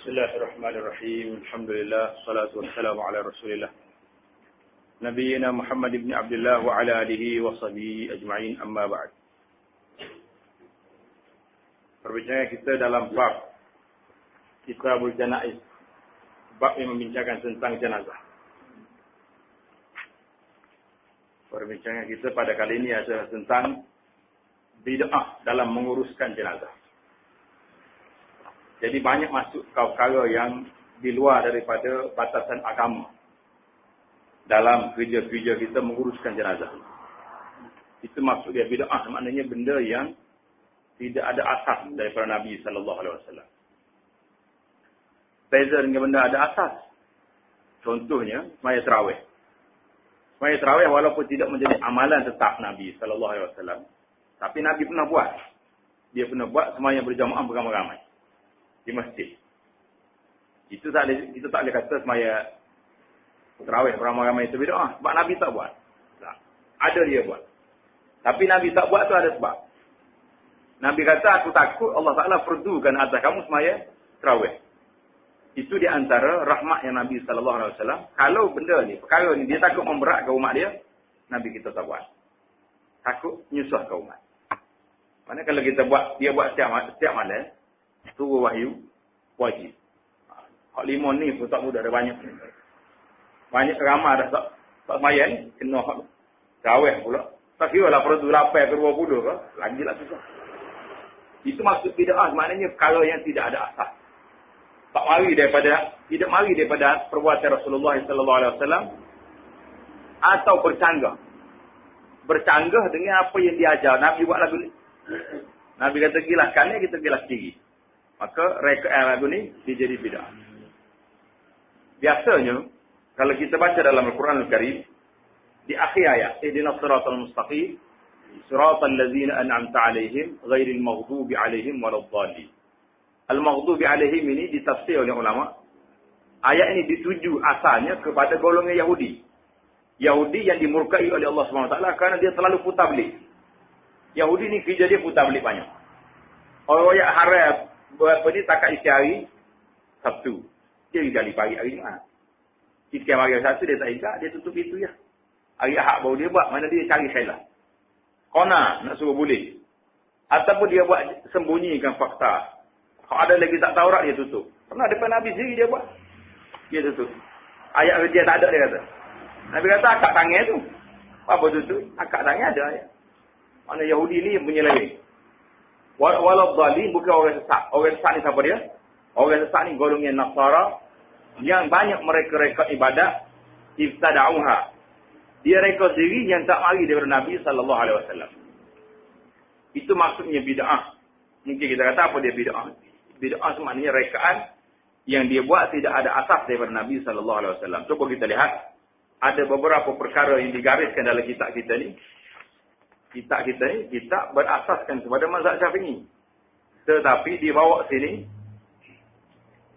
Bismillahirrahmanirrahim. Alhamdulillah, salatu wassalamu ala Rasulillah. Nabiyyina Muhammad ibn Abdullah wa ala alihi wa sahbihi ajma'in, amma ba'd. Perbincangan kita dalam bab Kitabul Janaiz, bab yang membincangkan tentang jenazah. Perbincangan kita pada kali ini adalah tentang bid'ah dalam menguruskan jenazah. Jadi banyak masuk perkara yang di luar daripada batasan agama dalam kerja-kerja kita menguruskan jenazah. Itu maksud dia bid'ah, maknanya benda yang tidak ada asas daripada Nabi sallallahu alaihi wasallam. Beza dengan benda ada asas. Contohnya sembahyang tarawih. Sembahyang tarawih walaupun tidak menjadi amalan tetap Nabi sallallahu alaihi wasallam, tapi Nabi pernah buat. Dia pernah buat sembahyang berjamaah beramai-ramai di masjid. Itu tak boleh kata semaya tarawih beramai-ramai itu bid'ah, sebab Nabi tak buat. Tak. Ada dia buat. Tapi Nabi tak buat tu ada sebab. Nabi kata, aku takut Allah Ta'ala perdukan atas kamu semaya tarawih. Itu di antara rahmat yang Nabi sallallahu alaihi wasallam. Kalau benda ni, perkara ni dia takut memberatkan umat dia, Nabi kita tak buat. Takut menyusahkan umat. Mana kalau kita buat, dia buat setiap malam, turun wahyu, wajib. Hak lima ni pun tak mudah, ada banyak. Banyak ramah dah tak sembahyang ni, kena hak tarawih pula. Tak kira lah perlu 8 ke 20 ke, lagilah susah. Itu maksud bid'ah, maknanya perkara yang tidak ada asas. Tidak mari daripada perbuatan Rasulullah sallallahu alaihi wasallam atau bercanggah. Bercanggah dengan apa yang diajar Nabi buat lagu ni. Nabi kata gilas kanan, kita gilas kiri. Maka rekaan lagu ni dia jadi bid'ah. Biasanya kalau kita baca dalam Al-Quran Al-Karim di akhir ayat, ihdinas siratal mustaqim siratal ladzina an'amta 'alaihim ghairil maghdubi 'alaihim waladdallin. Al-maghdubi 'alaihim ini ditafsir oleh ulama. Ayat ini dituju asalnya kepada golongan Yahudi. Yahudi yang dimurkai oleh Allah Subhanahu Wa Taala kerana dia terlalu putar belik. Yahudi ni kerja dia putar belik banyak. Orang yang haram buat apa ni takat istiari Sabtu. Dia gali pagi hari Jumaat. Istiari hari Sabtu dia tak ikat, dia tutup itu ya. Hari Ahad baru dia buat, mana dia cari khilaf. Kona nak suruh boleh. Ataupun dia buat sembunyikan fakta. Kalau ada lagi tak Taurat dia tutup. Pernah depan Nabi sendiri dia buat. Dia tutup. Ayat kerja tak ada dia kata. Nabi kata akak tangan tu. Apa tutup? Akak tangan ada ayat. Mana Yahudi ni penyeleweng. Walau zalim bukan orang sesat. Orang sesat ni siapa dia? Orang sesat ni golongan Nasara yang banyak mereka reka ibadat ibtada'uha. Dia reka sendiri yang tak mari daripada Nabi sallallahu alaihi wasallam. Itu maksudnya bid'ah. Mungkin kita kata apa dia bid'ah? Bid'ah maknanya rekaan yang dia buat tidak ada asas daripada Nabi sallallahu alaihi wasallam. Cuba kita lihat ada beberapa perkara yang digariskan dalam kitab kita ni. Kitab kita ni, kitab berasaskan kepada mazhab Syafi'i. Tetapi dibawa sini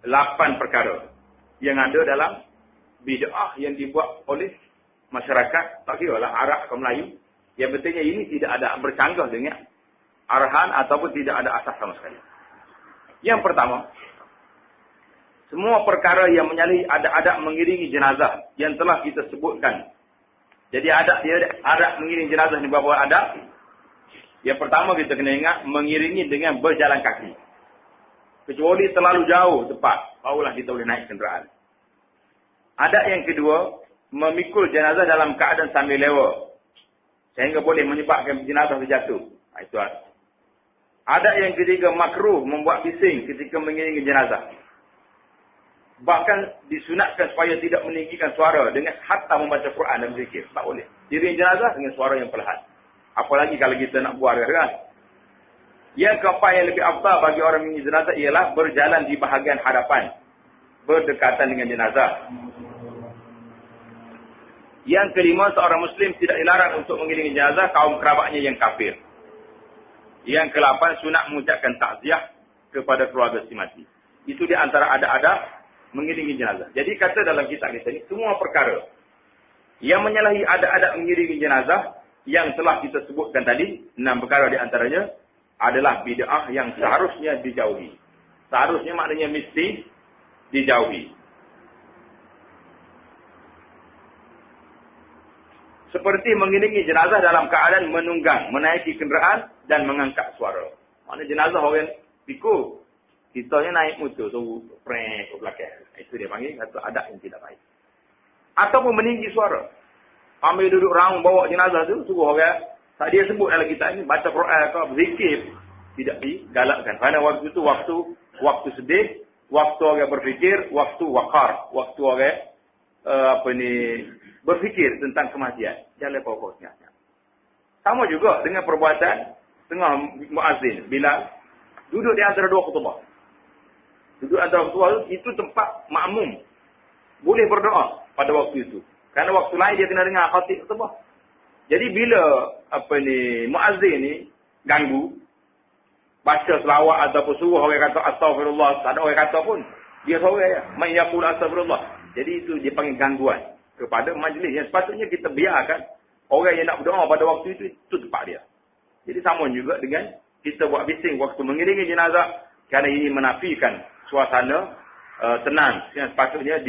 8 perkara yang ada dalam bid'ah yang dibuat oleh masyarakat, tak kira lah Arab atau Melayu. Yang pentingnya ini tidak ada bercanggah dengan arahan ataupun tidak ada asas sama sekali. Yang pertama, semua perkara yang menyalahi adab-adab mengiringi jenazah yang telah kita sebutkan. Jadi adab mengiring jenazah ni berapa adab? Yang pertama kita kena ingat mengiringi dengan berjalan kaki. Kecuali terlalu jauh tempat, barulah kita boleh naik kenderaan. Adab yang kedua, memikul jenazah dalam keadaan sambil lewa sehingga boleh menyebabkan jenazah terjatuh. Itu adab. Adab yang ketiga, makruh membuat bising ketika mengiringi jenazah. Bahkan disunatkan supaya tidak meninggikan suara dengan hatta membaca Quran dan zikir. Tak boleh. Iring jenazah dengan suara yang perlahan. Apalagi kalau kita nak buat kan. Yang keempat yang lebih afdal bagi orang mengiringi jenazah ialah berjalan di bahagian hadapan, berdekatan dengan jenazah. Yang kelima, seorang Muslim tidak dilarang untuk mengiringi jenazah kaum kerabatnya yang kafir. Yang ke-8, sunat mengucapkan takziah kepada keluarga si mati. Itu di antara ada-ada mengiringi jenazah. Jadi kata dalam kitab kita ni, semua perkara yang menyalahi adab-adab mengiringi jenazah yang telah kita sebutkan tadi, 6 perkara di antaranya adalah bid'ah yang seharusnya dijauhi. Seharusnya maknanya mesti dijauhi. Seperti mengiringi jenazah dalam keadaan menunggang, menaiki kenderaan dan mengangkat suara. Mana jenazah orang pikul, kitanya naik motor tu prek ke belakang. Itu dia panggil satu adab yang tidak baik. Ataupun meninggi suara. Ambil duduk raung bawa jenazah tu, suruh orang, tak dia sebut dalam kitab ini, baca Quran atau berzikir, tidak digalakkan. Kerana waktu itu waktu sedih, waktu orang berfikir, waktu wakar, waktu orang berfikir tentang kematian. Jangan pokoknya. Sama juga dengan perbuatan tengah muazzin bila duduk di antara dua khutbah. Duduk antara khutbah itu tempat makmum boleh berdoa pada waktu itu. Kerana waktu lain dia kena dengar khatib khutbah. Jadi bila muazzin ni ganggu baca selawat ataupun suruh orang kata astagfirullah, tak ada orang kata pun. Dia seorang ya, man yaqul astagfirullah. Jadi itu dia panggil gangguan kepada majlis yang sepatutnya kita biarkan orang yang nak berdoa pada waktu itu tempat dia. Jadi sama juga dengan kita buat bising waktu mengiringi jenazah, kerana ini menafikan suasana tenang yang sepatutnya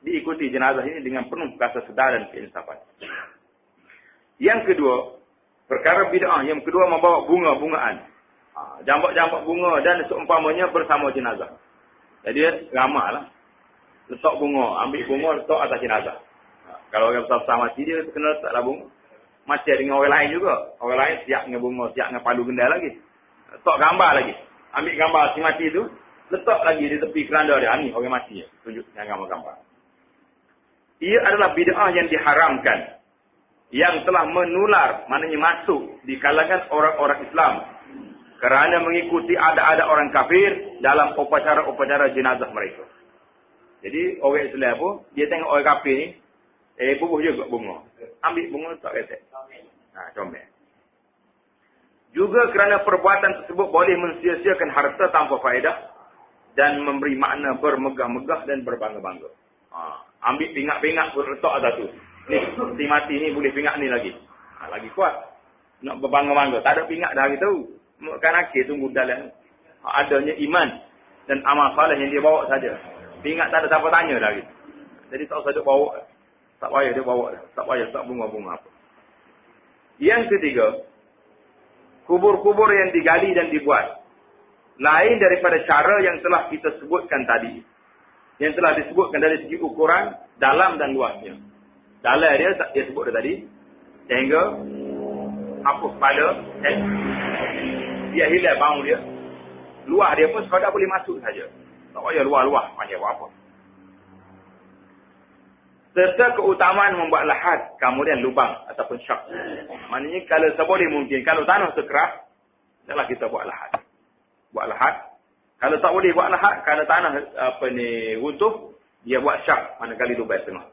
diikuti jenazah ini dengan penuh rasa sedar dan keinsafan. Yang kedua, perkara bid'ah yang kedua membawa bunga-bungaan. Jambak-jambak bunga dan seumpamanya bersama jenazah. Jadi ramaklah. Letak bunga, ambil bunga letak atas jenazah. Kalau orang besar-besar mati, dia kena letaklah bunga. Macam dengan orang lain juga. Orang lain siap dengan bunga, siap dengan palu gendal lagi. Letak gambar lagi. Ambil gambar si mati tu, letak lagi di tepi keranda dia. Ni orang mati. Tunjuk dengan gambar-gambar. Ia adalah bid'ah yang diharamkan. Yang telah menular, maknanya masuk di kalangan orang-orang Islam. Kerana mengikuti ada-ada orang kafir dalam upacara-upacara jenazah mereka. Jadi orang Islam pun, dia tengok orang kafir ni, bubuh juga bunga. Ambil bunga, tak retek. Comel. Juga kerana perbuatan tersebut boleh mensia-siakan harta tanpa faedah dan memberi makna bermegah-megah dan berbangga-bangga. Ambil pingat-pingat pun letak atas tu. Ni, si mati ni boleh pingat ni lagi. Lagi kuat. Nak berbangga-bangga. Tak ada pingat dah hari tu. Kan akhir tunggu dalam adanya iman dan amal saleh yang dia bawa saja. Pingat tak ada siapa tanya lagi. Jadi tak usah dia bawa. Tak payah dia bawa. Tak payah tak bunga-bunga apa. Yang ketiga, kubur-kubur yang digali dan dibuat lain daripada cara yang telah kita sebutkan tadi. Yang telah disebutkan dari segi ukuran dalam dan luasnya. Dalam dia sebut tadi. Sehingga hapus kepala. Dia hilang bau dia. Luar dia pun sekadar boleh masuk saja. Tak payah luar-luar. Panjang apa. Serta keutamaan membuat lahat, kemudian lubang ataupun syak. Maknanya kalau seboleh mungkin, kalau tanah sekeras, janganlah kita buat lahat. Buat lahat. Kalau tak boleh buat lahat, kalau tanah runtuh, dia buat syak, manakala lubang tengah.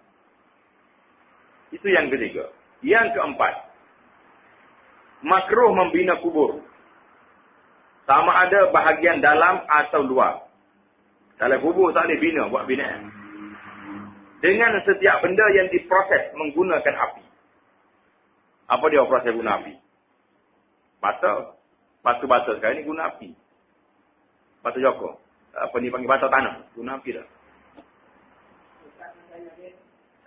Itu yang ketiga. Yang keempat, makruh membina kubur. Sama ada bahagian dalam atau luar. Kalau kubur tak boleh bina, buat binaan. Dengan setiap benda yang diproses menggunakan api. Apa dia proses guna api? Batu-batu sekarang ni guna api. Batu joko. Apa ni panggil batu tanah. Guna api dah.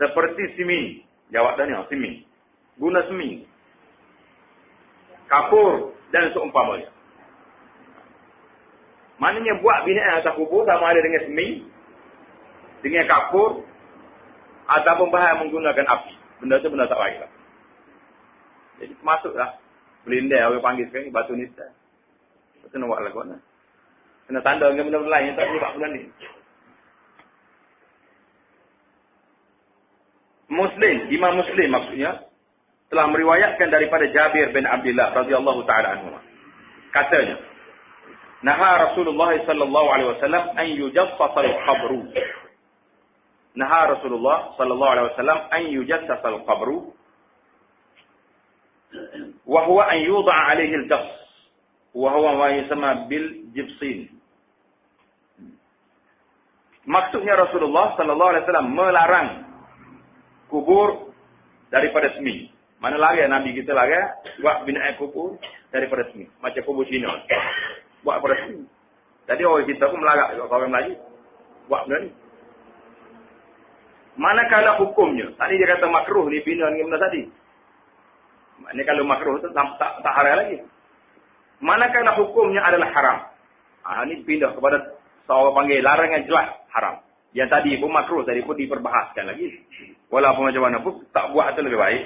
Seperti simi. Jawab dah ni, simi. Guna semi. Kapur dan seumpamanya. Maknanya buat binaan atas kubur sama ada dengan semi, dengan kapur, ataupun bahan menggunakan api. Benda tu benda tak baik lah. Jadi masuklah. Belindai orang panggil sekarang ni batu nista. Betul nak buat lagu mana? Kena tanda dengan benda-benda lain yang tak boleh buat benda ni. Muslim, Imam Muslim maksudnya, telah meriwayatkan daripada Jabir bin Abdullah radhiyallahu taala anhu. Katanya, Naha Rasulullah sallallahu alaihi wasallam an yujassasa al-qabru. Naha Rasulullah sallallahu alaihi wasallam an yujassasa al-qabru wa huwa an yuda'a alaihi al-jass wa huwa ma yusamma bil jibsin. Maksudnya Rasulullah sallallahu alaihi wasallam melarang kubur daripada semi. Mana lagi Nabi kita lagi buat binaan kubur daripada semi. Macam kubur Cina. Buat pada semi. Jadi orang kita pun melarat juga orang Melayu. buat benda ni. Manakala hukumnya? Tadi dia kata makruh ni bina dengan benda tadi. Maknanya kalau makruh tu tak haram lagi. Manakala hukumnya adalah haram. Ini pindah kepada seorang panggil larangan jelas haram. Yang tadi pun makruh, tadi pun diperbahaskan lagi. Walaupun macam mana pun, tak buat itu lebih baik.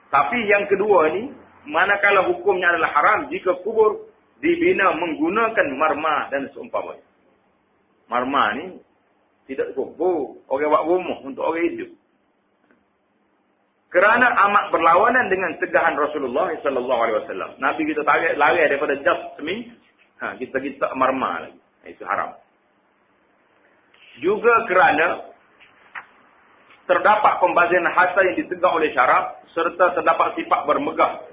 Tapi yang kedua ni, manakala hukumnya adalah haram jika kubur dibina menggunakan marmar dan seumpamanya. Marmar ni tidak kubur orang buat rumah untuk orang hidup. Kerana amat berlawanan dengan tegahan Rasulullah SAW. Nabi kita lari daripada jasmin, kita marmar lagi. Itu haram. Juga kerana terdapat pembazian harta yang ditegak oleh syarak serta terdapat sifat bermegah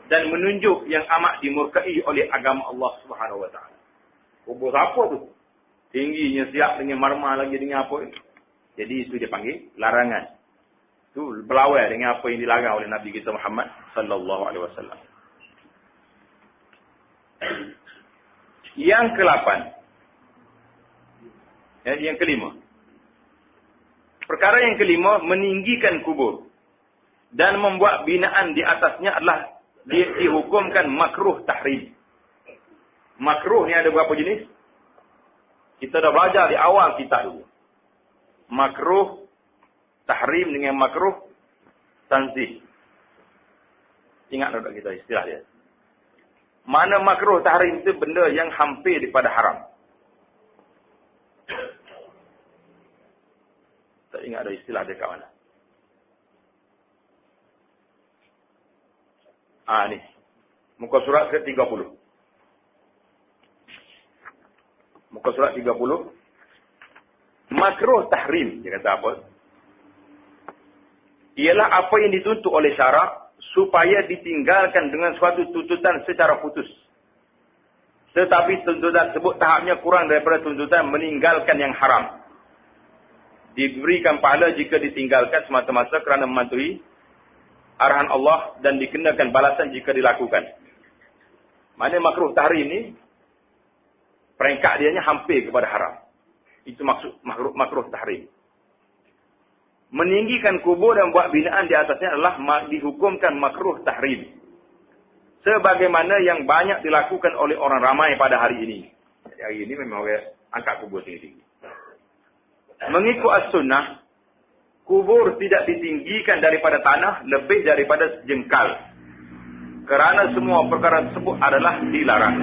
dan menunjuk yang amat dimurkai oleh agama Allah Subhanahu Wa Taala. Kubur apa tu? Tingginya siap dengan marmar lagi dengan apa itu? Jadi itu dia panggil larangan. Itu berlawan dengan apa yang dilarang oleh Nabi kita Muhammad sallallahu alaihi wasallam. Yang ke-8. Yang kelima. Perkara yang kelima, meninggikan kubur dan membuat binaan di atasnya adalah dihukumkan makruh tahrim. Makruh ni ada berapa jenis? Kita dah belajar di awal kitab dulu. Makruh tahrim dengan makruh tanzih. Ingat tak kita istilah dia. Mana makruh tahrim itu benda yang hampir daripada haram. Tak ingat ada istilah dia kat mana. Ni. Muka surat ke-30. Muka surat 30. Makruh tahrim. Dia kata apa? Ialah apa yang dituntut oleh syarak supaya ditinggalkan dengan suatu tuntutan secara putus. Tetapi tuntutan tersebut tahapnya kurang daripada tuntutan meninggalkan yang haram. Diberikan pahala jika ditinggalkan semata-mata kerana mematuhi arahan Allah dan dikenakan balasan jika dilakukan. Mana makruh tahrim ni, peringkat dianya hampir kepada haram. Itu maksud makruh tahrim. Meninggikan kubur dan buat binaan di atasnya adalah dihukumkan makruh tahrim. Sebagaimana yang banyak dilakukan oleh orang ramai pada hari ini. Jadi hari ini memang orang angkat kubur tinggi-tinggi. Mengikut as-sunnah, kubur tidak ditinggikan daripada tanah lebih daripada jengkal. Kerana semua perkara tersebut adalah dilarang.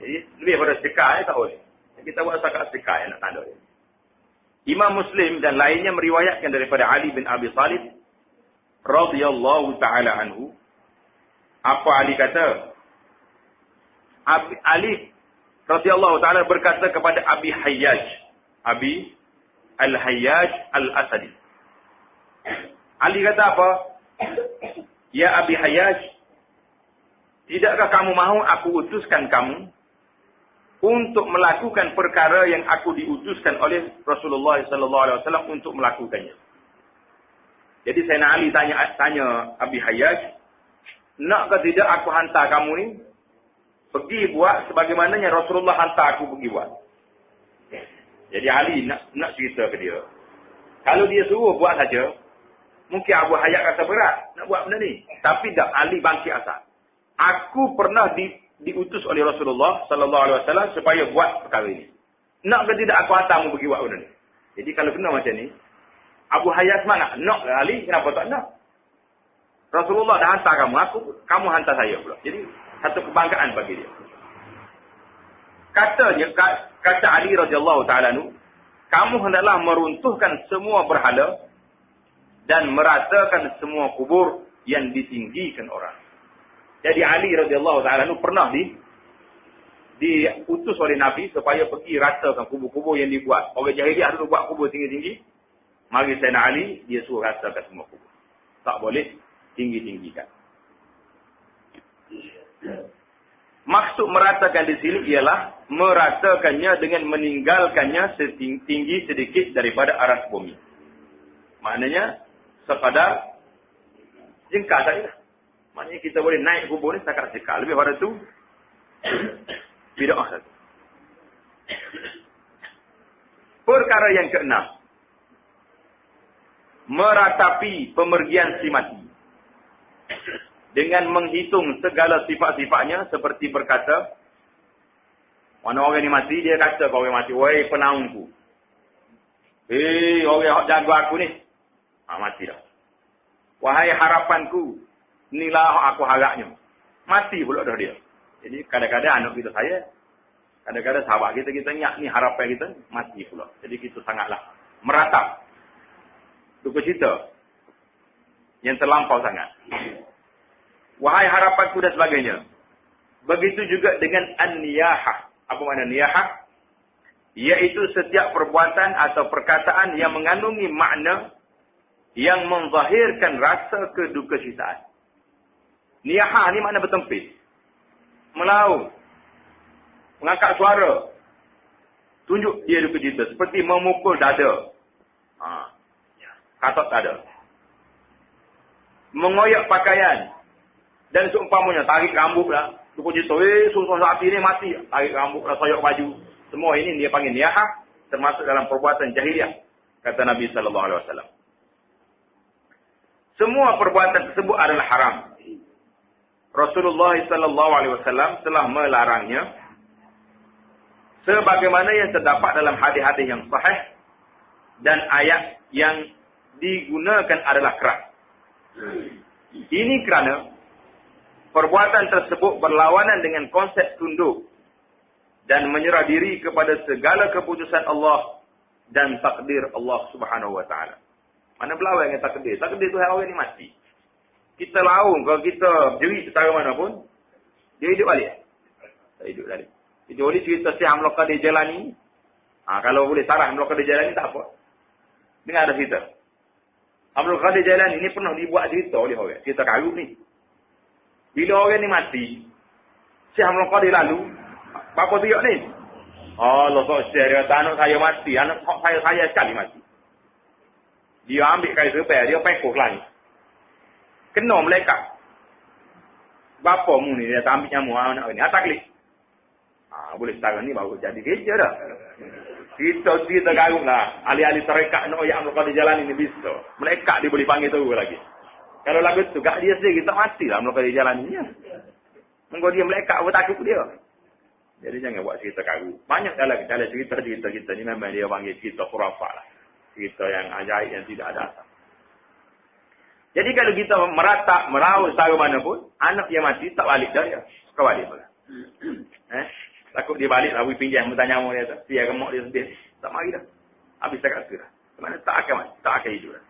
Jadi, lebih daripada sekal, tak boleh. Kita buat setakat sekal yang nak tanda. Imam Muslim dan lainnya meriwayatkan daripada Ali bin Abi Talib radhiyallahu ta'ala anhu. Apa Ali kata? Ali radhiyallahu ta'ala berkata kepada Abi Hayyaj. Abi Al-Hayyaj Al-Asadi. Ali kata apa? Ya Abi Hayyaj, tidakkah kamu mahu aku utuskan kamu untuk melakukan perkara yang aku diutuskan oleh Rasulullah sallallahu alaihi wasallam untuk melakukannya? Jadi Sayyidina Ali tanya Abi Hayyaj, nakkah tidak aku hantar kamu ni pergi buat sebagaimana yang Rasulullah hantar aku pergi buat? Jadi Ali nak cerita ke dia. Kalau dia suruh buat saja, mungkin Abu Hayyaj rasa berat nak buat benda ni. Tapi tak, Ali bangkit asal. Aku pernah diutus oleh Rasulullah sallallahu alaihi wasallam supaya buat perkara ini. Nak ke tidak aku hantar mu pergi buat benda ni. Jadi kalau kena macam ni, Abu Hayyaj semangat. Nak ke Ali, kenapa tak nak? Rasulullah dah hantar kamu hantar saya pula. Jadi satu kebanggaan bagi dia. Kata Ali radhiyallahu ta'ala anhu, kamu hendaklah meruntuhkan semua berhala dan meratakan semua kubur yang ditinggikan orang. Jadi Ali radhiyallahu ta'ala anhu pernah diutus oleh Nabi supaya pergi ratakan kubur-kubur yang dibuat. Orang jahiliah dulu buat kubur tinggi-tinggi. Mari Sayyidina Ali, dia suruh ratakan semua kubur. Tak boleh tinggi-tinggikan. Maksud meratakan di sini ialah meratakannya dengan meninggalkannya setinggi sedikit daripada aras bumi. Maknanya sekadar jengkal saja. Maknanya kita boleh naik kubur ni setakat jengkal. Lebih pada tu bid'ah satu. Perkara yang keenam, meratapi pemergian si mati dengan menghitung segala sifat-sifatnya seperti berkata, mana orang ni mati, dia kata kau orang mati, wahai penaungku. Orang yang jaga aku ni, mati dah. Wahai harapanku, inilah aku harapnya. Mati pula dah dia. Jadi kadang-kadang anak kita saya, kadang-kadang sahabat kita ingat ni harapan kita, mati pula. Jadi kita sangatlah meratap duka cita yang terlampau sangat. Wahai harapanku dan sebagainya. Begitu juga dengan an-niyahah. Apa makna niyahah? Iaitu setiap perbuatan atau perkataan yang mengandungi makna yang menzahirkan rasa kedukacita. Niyahah ni makna bertempis. Melaung. Mengangkat suara. Tunjuk dia dukacita. Seperti memukul dada. Katot dada. Mengoyak pakaian. Dan seumpamanya tarik rambut lah. Dukacita. Susah sapi ni mati. Tarik rambut lah, soyak baju. Semua ini dia panggil niyahah. Termasuk dalam perbuatan jahiliah. Kata Nabi SAW. Semua perbuatan tersebut adalah haram. Rasulullah SAW telah melarangnya. Sebagaimana yang terdapat dalam hadis-hadis yang sahih. Dan ayat yang digunakan adalah keras. Ini kerana perbuatan tersebut berlawanan dengan konsep tunduk. Dan menyerah diri kepada segala keputusan Allah. Dan takdir Allah Subhanahu Wa Taala. Mana berlawan dengan takdir? Takdir tu orang ni mati. Kita laung, kalau kita jerit setara mana pun, dia hidup balik. Tak hidup balik. Itu boleh cerita si Hamlah Qadir Jalani. Kalau boleh sarah Hamlah Qadir Jalani, tak apa. Dengar ada cerita. Hamlah Qadir Jalani ni pernah dibuat cerita oleh orang. Cerita karut ni. Bila orang ni mati, si Hamlah Qadir lalu, apa tu ni? Allah tak anak saya mati. Anak saya sekali mati. Dia ambil kain serpai, dia pekuk langit. Kena malaikat. Bapa mu ni, dia tak ambil nyamuk anak ni. Atak klik. Boleh sekarang ni baru jadi kerja dah. Kita garuk lah. Ahli-ahli tarekat nak yang Qadir Jalani ni bisa. Malaikat dia boleh panggil tu lagi. Kalau lagu tu, gak dia sendiri, kita mati lah Qadir Jalani ni. Mengkau dia malaikat, apa takut dia. Jadi jangan buat cerita karut. Banyak dalam cerita-cerita kita ni memang dia panggil cerita khurafat lah. Cerita yang ajaib, yang tidak ada asal. Jadi kalau kita meratap, meraut setara mana pun, anak yang mati tak balik dah dia. Kau balik pula. Takut dia balik, lalu pinjam bertanya sama dia. Dia remuk dia sedih. Tak mari dah. Habis tak kata dah. Mana tak akan mati. Tak akan hidup dah.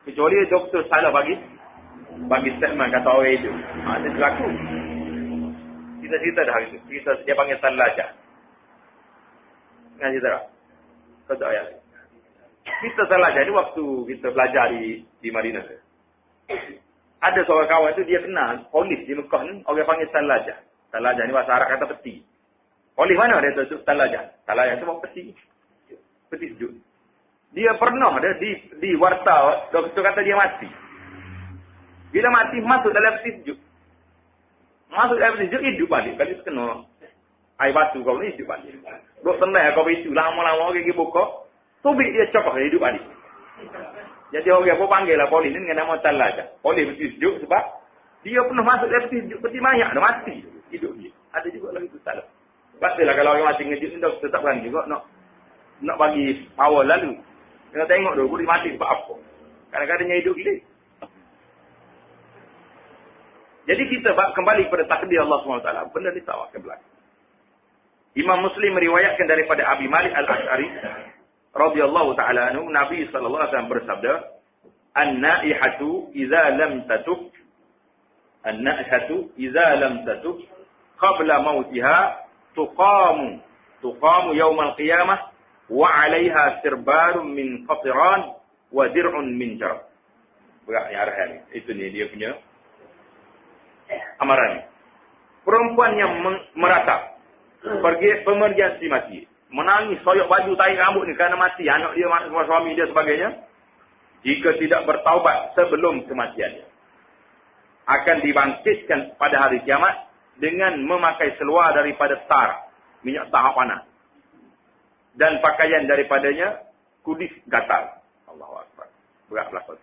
Kecuali doktor salah bagi statement kata orang hidup. Dia berlaku. Kita cerita dah hari itu. Dia panggil Salajah. Ingat cerita tak? Kau tak ayat. Kita Salajah ni waktu kita belajar di Madinah. Ada seorang kawan tu dia kenal polis di Mekah ni. Orang panggil Salajah. Salajah ni bahasa Arab kata peti. Polis mana dia tu? Salajah. Salajah tu bawa peti. Peti sejuk. Dia pernah ada di warta. Doktor kata dia mati. Bila mati masuk dalam peti sejuk. Masuk dalam peti sejuk hidup balik. Kalau kena air batu kau ni hidup balik. Duk tenang kau itu. Lama-lama orang pergi buka. Tubik dia cokok hidup balik. Jadi orang pun panggil lah polis ni dengan nama Salajah. Polis peti sejuk sebab dia pernah masuk dalam peti sejuk. Peti mayat dah mati. Hidup dia. Ada juga lagi tu salah. Pastilah kalau orang mati ngejut ni doktor tak berani juga nak bagi power lalu. Kena tengok dulu boleh mati sebab apa. Kadang-kadang hidup gila. Jadi kita kembali pada takdir Allah SWT. Benda ni tak akan berlaku. Imam Muslim meriwayatkan daripada Abi Malik Al-Ash'ari radhiyallahu ta'ala anhu, Nabi SAW bersabda, An-na'ihatu iza lam tatub qabla mautiha tuqamu yawmal qiyamah wa 'alayha sirbarun min qatiran wa dir'un min jar. Berat ni arahan ni. Itu ni dia punya amaran ni. Perempuan yang meratap pergi pemergian si mati, menangis, soyok baju, tarik rambut ni kerana mati anak dia, suami dia sebagainya, jika tidak bertaubat sebelum kematiannya, akan dibangkitkan pada hari kiamat dengan memakai seluar daripada tar, minyak tahap panas, dan pakaian daripadanya kudis gatal. Allahu Akbar. Berat pelakon.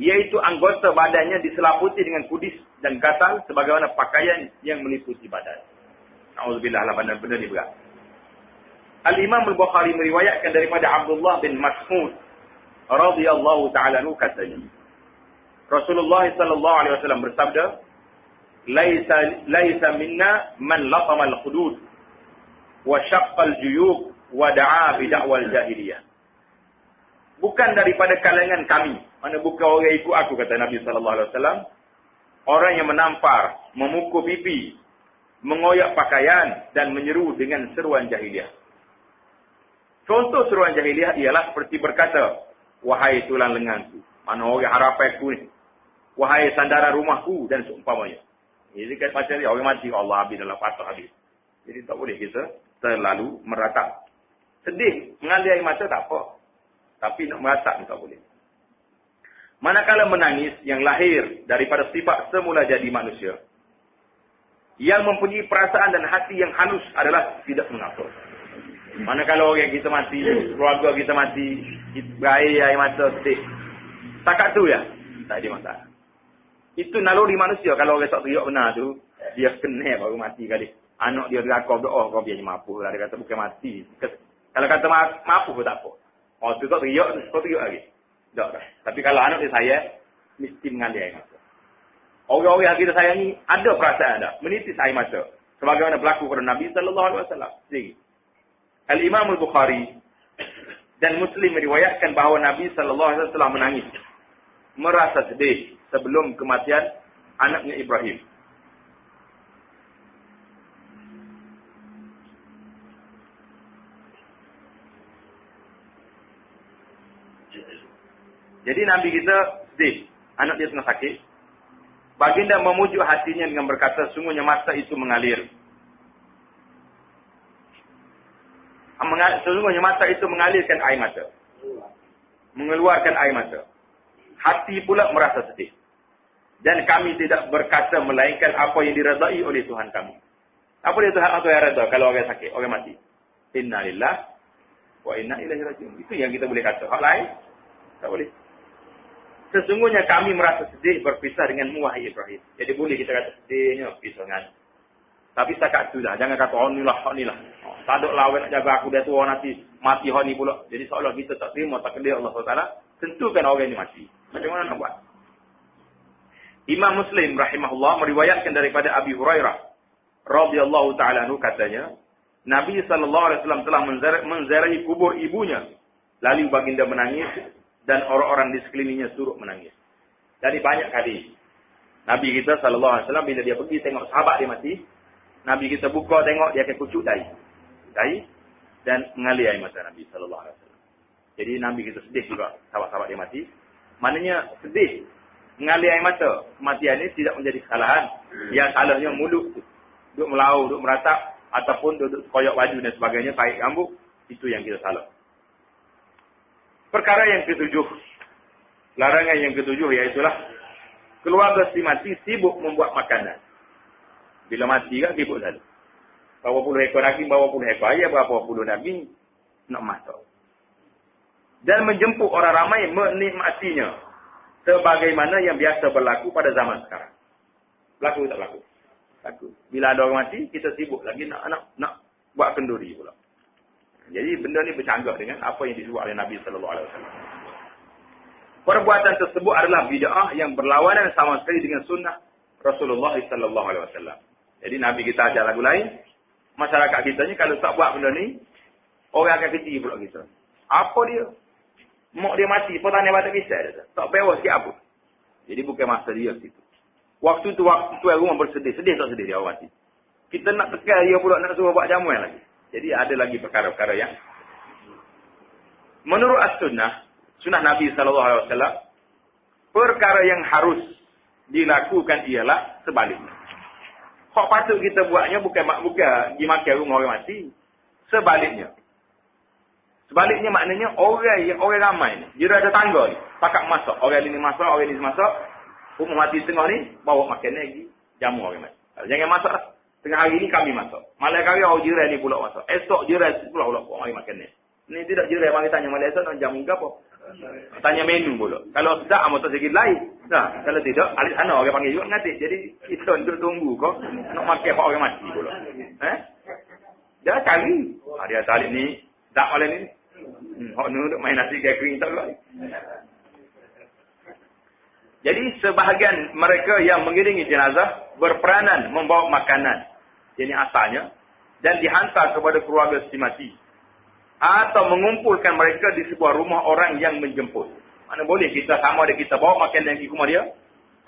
Iaitu anggota badannya diselaputi dengan kudis dan gatal sebagaimana pakaian yang meliputi badan. Na'udzubillah lah benda ni berat. Al-Imam Al-Bukhari meriwayatkan daripada Abdullah bin Mas'ud radhiyallahu ta'ala anhu katanya. Rasulullah sallallahu alaihi wasallam bersabda, "Laisa minna man latama al-hudud wa syaqqa al-juyub wa da'a bi da'wal jahiliyah." Bukan daripada kalangan kami, mana bukan orang ikut aku, kata Nabi sallallahu alaihi wasallam, orang yang menampar, memukul pipi, mengoyak pakaian dan menyeru dengan seruan jahiliyah. Contoh seruan jahiliyah ialah seperti berkata, "Wahai tulang lenganku," mana orang harapanku ni, "Wahai sandaran rumahku," dan seumpamanya. Jadi kan macam ni, orang mati, Allah habis dalam patah habis. Jadi tak boleh kita terlalu meratap. Sedih, mengalir air mata tak apa. Tapi nak meratap tak boleh. Manakala menangis yang lahir daripada sifat semula jadi manusia, yang mempunyai perasaan dan hati yang halus adalah tidak mengapa. Manakala orang kita mati, keluarga kita mati, berair air mata sedih. Takat tu ya? Tak ada masalah. Itu naluri manusia. Kalau orang tak teriak benar tu, dia kena baru mati kali. Anak dia rakau doa, kau biar mampu lah. Dia kata bukan mati. Kalau kata mampu pun tak apa. Oh tu tak teriak, kau teriak lagi. Tak dah. Tapi kalau anak dia sayang, mesti mengalir air mata. Orang-orang yang kita sayangi, ada perasaan ada. Menitis air mata. Sebagaimana berlaku pada Nabi SAW. Jadi, Al-Imam Al-Bukhari dan Muslim meriwayatkan bahawa Nabi SAW menangis. Merasa sedih sebelum kematian anaknya Ibrahim. Jadi Nabi kita sedih. Anak dia tengah sakit. Baginda memujuk hatinya dengan berkata, sungguhnya mata itu mengalir. Sesungguhnya mata itu mengalirkan air mata. Mengeluarkan air mata. Hati pula merasa sedih. Dan kami tidak berkata melainkan apa yang diredai oleh Tuhan kami. Apa dia Tuhan yang reda kalau orang sakit, orang mati? Inna lillah wa inna ilaihi raji'un. Itu yang kita boleh kata. Hak lain, tak boleh. Sesungguhnya kami merasa sedih berpisah denganmu wahai Ibrahim. Jadi boleh kita kata sedihnya pisah dengan. Tapi setakat tu lah. Jangan kata oh ni lah. Tak ada lawan nak jaga aku dah tua nanti mati hari ni pula. Jadi seolah kita tak terima takdir Allah SWT. Tentukan orang ni mati. Macam mana nak buat? Imam Muslim rahimahullah meriwayatkan daripada Abi Hurairah radhiyallahu ta'ala anhu katanya, Nabi SAW telah menziarahi kubur ibunya. Lalu baginda menangis dan orang-orang di sekelilingnya turut menangis. Jadi banyak kali Nabi kita SAW bila dia pergi tengok sahabat dia mati, Nabi kita buka tengok dia akan kucuk dahi dan mengalir air mata Nabi SAW. Jadi Nabi kita sedih juga sahabat-sahabat dia mati. Maknanya sedih, mengalir air mata. Kematian ini tidak menjadi kesalahan. Yang salahnya mulut tu. Duduk melau, duduk meratap ataupun duduk koyok baju dan sebagainya, tarik rambut, itu yang kita salah. Perkara yang ketujuh, larangan yang ketujuh iaitulah keluarga si mati sibuk membuat makanan. Bila mati kan sibuk saja. Berapa puluh ekor daging, berapa puluh ekor ayam, berapa puluh daging nak masak. Dan menjemput orang ramai menikmatinya sebagaimana yang biasa berlaku pada zaman sekarang. Berlaku tak berlaku? Berlaku. Bila ada orang mati, kita sibuk lagi nak buat kenduri pula. Jadi benda ni bercanggah dengan apa yang disebut oleh Nabi sallallahu alaihi wasallam. Perbuatan tersebut adalah bid'ah yang berlawanan sama sekali dengan sunnah Rasulullah sallallahu alaihi wasallam. Jadi Nabi kita ajar lagu lain, masyarakat kita ni kalau tak buat benda ni, orang akan kecil pula kita. Apa dia? Mak dia mati, petani batak kisah dia. Tak bewa sikit apa. Jadi bukan masa dia situ. Waktu tu rumah bersedih. Sedih tak sedih dia orang mati. Kita nak tekan dia pula nak suruh buat jamuan lagi. Jadi ada lagi perkara-perkara yang menurut as-sunnah, sunnah Nabi SAW, perkara yang harus dilakukan ialah sebaliknya. Hak patut kita buatnya bukan pergi makan rumah orang mati. Sebaliknya. Sebaliknya maknanya orang ramai ni. Dia ada tangga ni. Pakat masak. Orang ni masak, orang ni masak. Rumah mati tengah ni, bawa makan lagi. Jamu orang mati. Jangan masak lah. Tengah hari ni kami masak. Malam kali orang jiran ni pula masak. Esok jiran pula orang makan ni. Ni tidak jiran mari tanya Malaysia nak jamu apa? Tanya menu pula. Kalau sedap motor sikit lain. Nah, kalau tidak alik sana orang panggil juga ngatik. Jadi kita duduk tunggu kau nak makan apa orang mati pula. Dia cari. Dia talik ni tak oleh ni. Hok nu duk main nasi kering tak lagi. Jadi sebahagian mereka yang mengiringi jenazah berperanan membawa makanan. Ini asalnya dan dihantar kepada keluarga si mati. Atau mengumpulkan mereka di sebuah rumah orang yang menjemput. Mana boleh kita sama ada kita bawa makanan di rumah dia.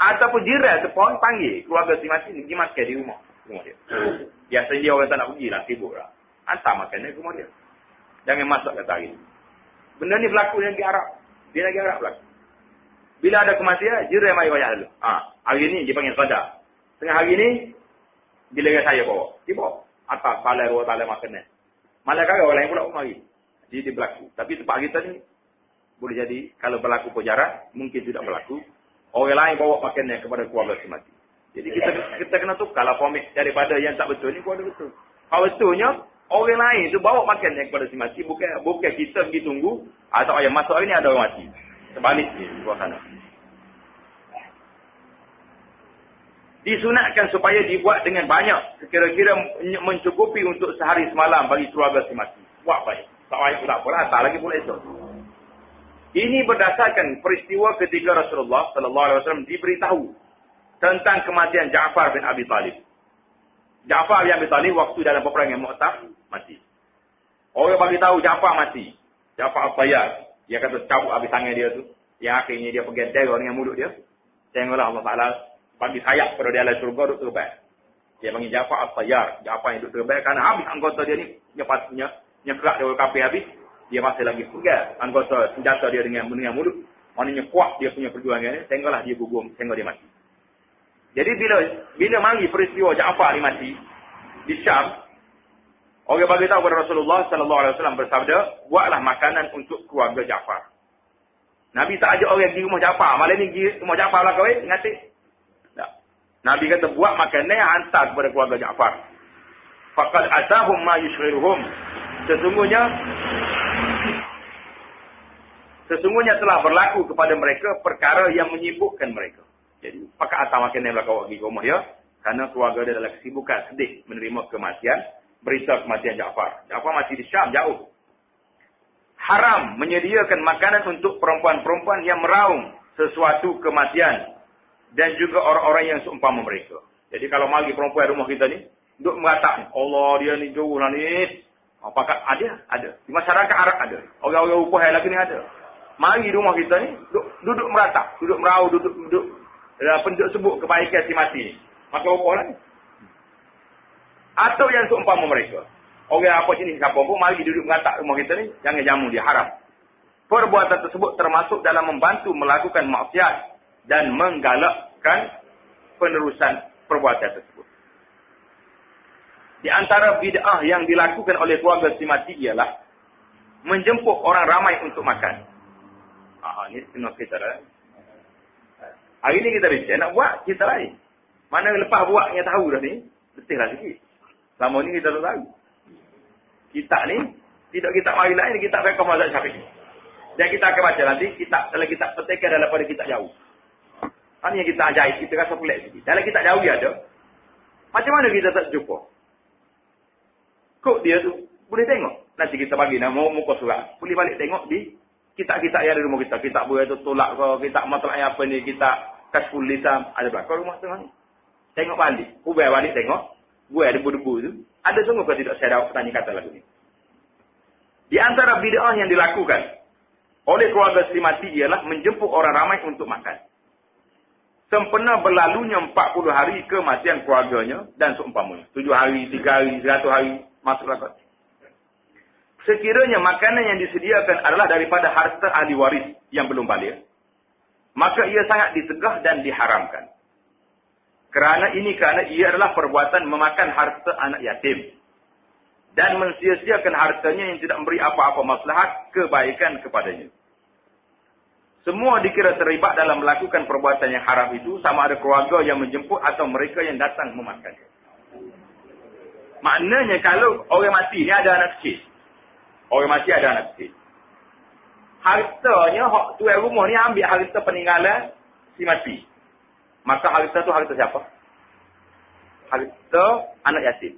Ataupun jiran sepon panggil keluarga si mati ni pergi makan di rumah dia. Biasanya dia orang tak nak pergi lah, sibuk lah. Hantar makanan di rumah dia. Jangan masuk kata hari ni. Benda ni berlaku di negeri Arab. Di negeri Arab berlaku. Bila ada kematian, jiran mari bayar dulu. Hari ni dia panggil qada. Tengah hari ni, bila saya bawa. Dia bawa. Atas talai dua talai makanan. Malah kagak orang lain pula mari. Jadi dia berlaku. Tapi tempat kita ni boleh jadi kalau berlaku penjara mungkin tidak berlaku. Orang lain bawa makanan kepada keluarga si mati. Jadi kita kena tukar lah format daripada yang tak betul ni kepada betul. Kalau betulnya orang lain tu bawa makanan kepada si mati bukan kita pergi tunggu atau yang masuk hari ni ada orang mati. Sebalik ni buat sana. Disunatkan supaya dibuat dengan banyak. Kira-kira mencukupi untuk sehari semalam bagi keluarga si mati. Buat baik. Tak baik pula apalah. Tak lagi pula esok. Ini berdasarkan peristiwa ketika Rasulullah SAW diberitahu tentang kematian Ja'far bin Abi Talib. Ja'far bin Abi Talib waktu dalam peperangan Mu'tah mati. Orang bagi tahu Ja'far mati. Ja'far Al-Tayyar. Dia kata cabut habis tangan dia tu. Yang akhirnya dia pergi teror dengan mulut dia. Tengoklah Allah Ta'ala bagi sayap pada dia dalam surga duduk terbang. Dia panggil Ja'far Al-Tayyar. Ja'far yang duduk terbang kerana habis anggota dia ni nyekerak dia orang kafir habis. Dia masih lagi pegang anggota senjata dia dengan mulut. Maknanya kuat dia punya perjuangan ni. Tengoklah dia gugur. Tengok dia mati. Jadi bila mari peristiwa Ja'far ni mati di Syam, orang bagi tahu kepada Rasulullah SAW bersabda, buatlah makanan untuk keluarga Ja'far. Nabi tak ajak orang pergi rumah Ja'far. Malam ni pergi rumah Ja'far lah kau ngatik. Nabi kata buat makanan hantar kepada keluarga Ja'far. Faqad atahum ma yushghiruhum. Sesungguhnya telah berlaku kepada mereka perkara yang menyibukkan mereka. Jadi, pakai hantar makanan belakang pergi ke rumah dia. Kerana keluarga dia dalam kesibukan sedih menerima kematian. Berita kematian Ja'far. Ja'far mati di Syam jauh. Haram menyediakan makanan untuk perempuan-perempuan yang meraung sesuatu kematian. Dan juga orang-orang yang seumpama mereka. Jadi kalau mari perempuan rumah kita ni, duduk mengatakan, Allah dia ni jauh lah ni. Apakah ada. Di masyarakat Arab ada. Orang-orang upah yang lagi ni ada. Mari rumah kita ni, duduk meratap. Duduk merau, duduk penduduk sebut kebaikan si mati ni. Maka upah lah ni. Atau yang seumpama mereka. Orang apa jenis siapa pun, mari duduk mengatakan rumah kita ni, jangan jamu dia, haram. Perbuatan tersebut termasuk dalam membantu melakukan maksiat dan menggalakkan penerusan perbuatan tersebut. Di antara bid'ah yang dilakukan oleh keluarga si mati ialah menjemput orang ramai untuk makan. Ini kena kita dah. Hari ni kita bincang, nak buat kita lain. Mana lepas buat yang tahu dah ni, letihlah sikit. Selama ni kita tak tahu. Kita ni, tidak kita mari lain, kita fiqh mazhab Syafi'i. Dan kita akan baca nanti, dalam kitab petikan daripada kita jauh. Ini yang kita ajaib, kita rasa pelik sikit. Dalam kitab jauh dia ada. Macam mana kita tak jumpa? Kok dia tu, boleh tengok. Nanti kita bagi nama muka surat. Boleh balik tengok di kitab-kitab yang ada di rumah kita. Kitab boleh tu tolak ke, kitab matlak yang apa ni, kitab Kashful Lisan. Ada belakang rumah tengah ni. Tengok balik. Ubah balik tengok. Buat debu-debu tu. Ada sungguh ke tidak saya dah tanya kata lagu ni. Di antara bid'ah yang dilakukan oleh keluarga si mati ialah menjemput orang ramai untuk makan. Sempena berlalunya 40 hari kematian keluarganya dan seumpamanya. 7 hari, 3 hari, 100 hari, masuklah kot. Sekiranya makanan yang disediakan adalah daripada harta ahli waris yang belum balik, maka ia sangat ditegah dan diharamkan. Kerana ia adalah perbuatan memakan harta anak yatim. Dan mensia-siakan hartanya yang tidak memberi apa-apa maslahat kebaikan kepadanya. Semua dikira terlibat dalam melakukan perbuatan yang haram itu, sama ada keluarga yang menjemput atau mereka yang datang memakan. Maknanya kalau orang mati ni ada anak kecil. Orang mati ada anak kecil. Hartanya, tuan rumah ni ambil harta peninggalan si mati. Maka harta tu harta siapa? Harta anak yatim.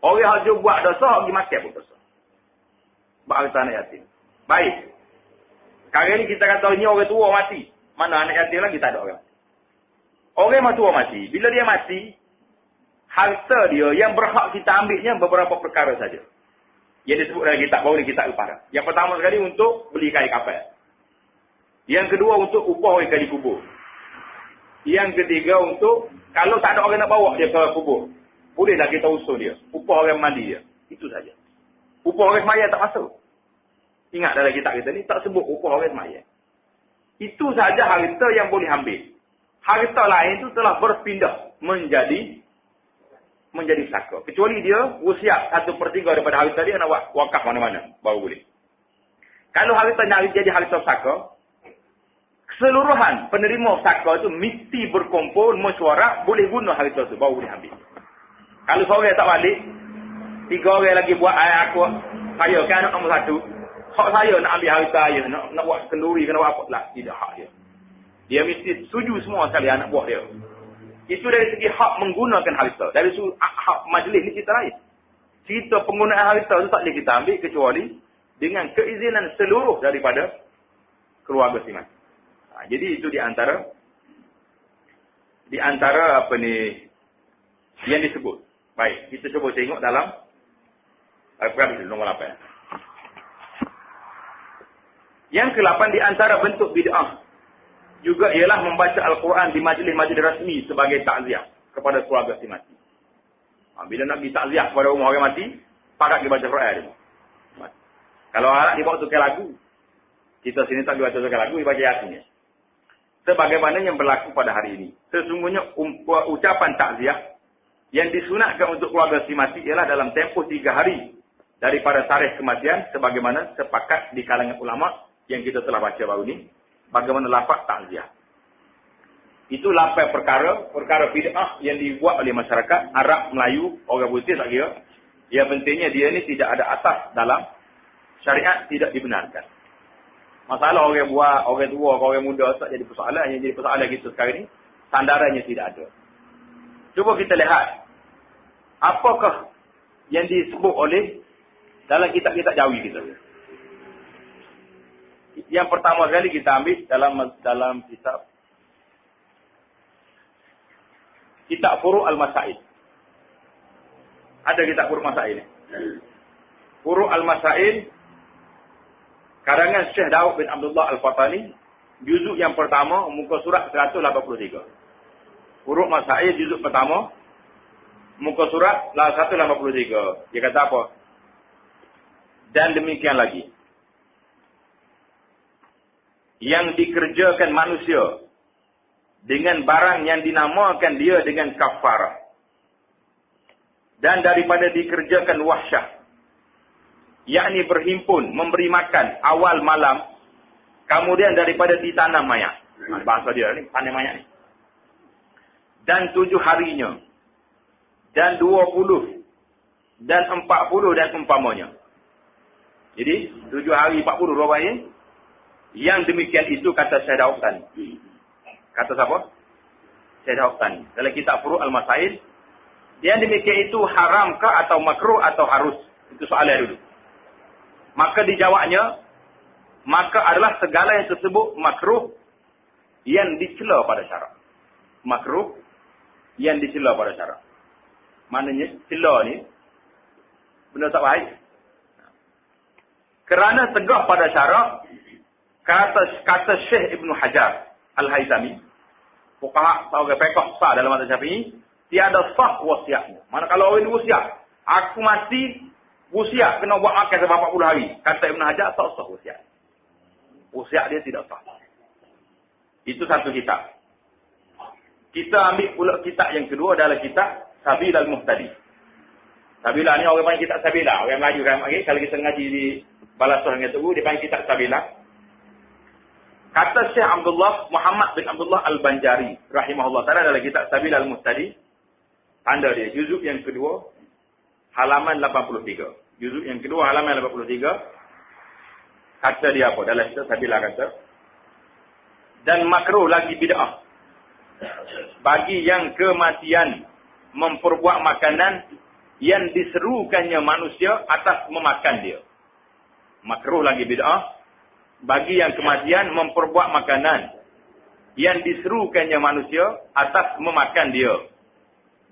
Orang yang buat dosa, pergi mati pun dosa. Buat harta anak yatim. Baik. Sekarang ni kita kata ni orang tua mati. Mana anak yatim lagi tak ada orang. Orang yang tua mati. Bila dia mati, harta dia yang berhak kita ambilnya beberapa perkara saja. Yang disebut dalam kitab bawah ni, kitab Al-Farah. Yang pertama sekali untuk beli kain kapal. Yang kedua untuk upah orang kali kubur. Yang ketiga untuk, kalau tak ada orang nak bawa dia ke kubur, bolehlah kita usul dia. Upah orang mandi dia. Itu saja. Upah orang semaya tak masuk. Ingat dalam kitab kita ni, tak sebut upah orang semaya. Itu saja harta yang boleh ambil. Harta lain itu telah berpindah menjadi saka. Kecuali dia usia 1/3 daripada harta dia nak wakaf mana-mana. Baru boleh. Kalau harta nak jadi harta saka, keseluruhan penerima saka itu mesti berkumpul, mesyuarat, boleh guna harta itu. Baru boleh ambil. Kalau seorang tak balik, 3 orang lagi buat aku, saya kan anak nombor 1. Hak saya nak ambil harta saya, nak buat kenduri, kena buat apa lah. Tidak hak dia. Dia mesti setuju semua sekali anak buah dia. Itu dari segi hak menggunakan harta. Dari segi hak majlis ni kita lain. Cerita penggunaan harta itu tak boleh kita ambil kecuali dengan keizinan seluruh daripada keluarga si mati. Jadi itu di antara apa ni yang disebut. Baik, kita cuba tengok dalam Al-Quran nombor 8. Yang ke-8 di antara bentuk bid'ah juga ialah membaca Al-Quran di majlis-majlis rasmi sebagai takziah kepada keluarga si mati. Bila nak pergi takziah kepada rumah orang mati, pakat dia baca Quran dia. Kalau anak dibawa tukar lagu, kita sini tak dibaca tukar lagu, dibaca Yasin. Sebagaimana yang berlaku pada hari ini. Sesungguhnya ucapan takziah yang disunatkan untuk keluarga si mati ialah dalam tempoh 3 hari daripada tarikh kematian, sebagaimana sepakat di kalangan ulama yang kita telah baca baru ini. Bagaimana lafaz takziah. Itu 8 perkara bid'ah yang dibuat oleh masyarakat Arab, Melayu, orang putih tak kira. Yang pentingnya dia ni tidak ada asas dalam syariat, tidak dibenarkan. Masalah orang buat, orang tua, orang muda tak jadi persoalan. Yang jadi persoalan kita sekarang ni, sandarannya tidak ada. Cuba kita lihat, apakah yang disebut oleh dalam kitab-kitab Jawi kita. Yang pertama kali kita ambil dalam kitab Furu' Al-Masail. Ada kitab Furu' Masail ni. Furu' Al-Masail karangan Syekh Daud bin Abdullah Al-Fatani, juzuk yang pertama, muka surat 183. Furu' Masail juzuk pertama, muka surat 183. Dia kata apa? Dan demikian lagi, yang dikerjakan manusia dengan barang yang dinamakan dia dengan kafarah, dan daripada dikerjakan wahsyah, yakni berhimpun memberi makan awal malam, kemudian daripada ditanam mayat. Bahasa dia ni, tanam mayat ni. Dan 7 harinya, dan 20, dan 40, dan umpamanya. Jadi 7 hari 40 berapa ini? Yang demikian itu kata Syekh Daud Tani. Kata siapa? Syekh Daud Tani. Dalam kitab Furu' Al-Masail, yang demikian itu haramkah atau makruh atau harus? Itu soalan dulu. Maka dijawabnya, maka adalah segala yang tersebut makruh yang dicela pada syarak. Makruh yang dicela pada syarak. Maknanya cela ni benda tak baik. Kerana tegak pada syarak, kata Syekh Ibn Hajar Al-Haytami, fuqaha seorang fiqh sah dalam mazhab Syafi'i, tiada sah wasiat. Mana kalau orang wasiat, aku mati wasiat kena buat makan sampai 40 hari. Kata Ibn Hajar tak sah wasiat. Wasiat dia tidak sah. Itu satu kitab. Kita ambil pula kitab yang kedua adalah kitab Sabil Al-Muhtadi. Sabila ni orang panggil kitab Sabila. Orang Melayu kan panggil. Kalau kita ngaji di Balasur dengan Tugu, dia panggil kitab Sabila. Kata Syekh Abdullah Muhammad bin Abdullah Al-Banjari rahimahullah ta'ala dalam kitab Sabil Al-Muhtadi, tanda dia juzuk yang kedua halaman 83. Juzuk yang kedua halaman 83. Kata dia apa? Dalam situ Sabilah kata. Dan makruh lagi bid'ah bagi yang kematian memperbuat makanan yang diserukannya manusia atas memakan dia. Makruh lagi bid'ah bagi yang kematian memperbuat makanan yang diserukannya manusia atas memakan dia.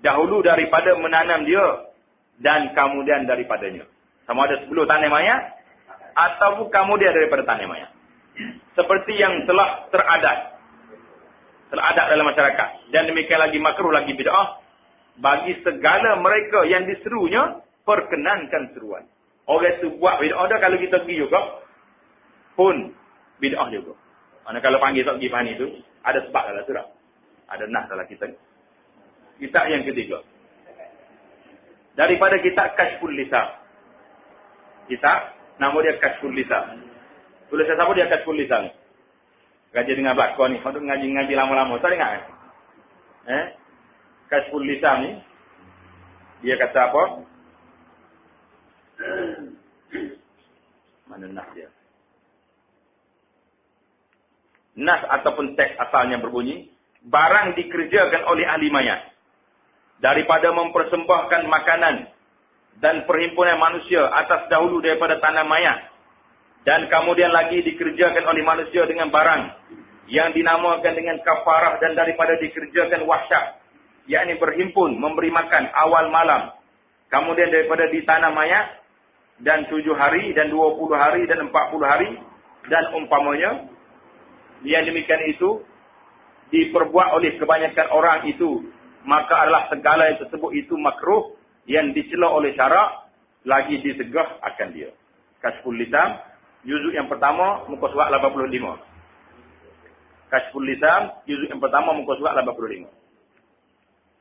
Dahulu daripada menanam dia dan kemudian daripadanya. Sama ada 10 tanam mayat atau kemudian daripada tanam mayat. Seperti yang telah teradat dalam masyarakat. Dan demikian lagi makruh lagi bid'ah bagi segala mereka yang diserunya perkenankan seruan. Orang itu buat bid'ah dah, kalau kita pergi juga pun bid'ah juga. Mana kalau panggil tak pergi faham itu, ada sebab dalam surah. Ada nas dalam kita. Kitab yang ketiga. Daripada kitab Kashful Lisan. Kitab nama dia Kashful Lisan. Tulisan siapa dia Kashful Lisan? Gaji dengan belakang ni. Kalau ngaji lama-lama. Tak dengar kan? Kashful Lisan ni. Dia kata apa? Mana nas dia? Nas ataupun teks asalnya berbunyi. Barang dikerjakan oleh ahli mayat. Daripada mempersembahkan makanan dan perhimpunan manusia atas dahulu daripada tanah mayat. Dan kemudian lagi dikerjakan oleh manusia dengan barang yang dinamakan dengan kafarah dan daripada dikerjakan wahsyah. Yakni berhimpun, memberi makan awal malam. Kemudian daripada di tanah mayat dan 7 hari dan 20 hari dan 40 hari dan umpamanya. Yang demikian itu diperbuat oleh kebanyakan orang itu. Maka adalah segala yang tersebut itu makruh yang dicela oleh syarak lagi disegah akan dia. Kashful Lisan, juzuk yang pertama, muka surat 85. Kashful Lisan, juzuk yang pertama, muka surat 85.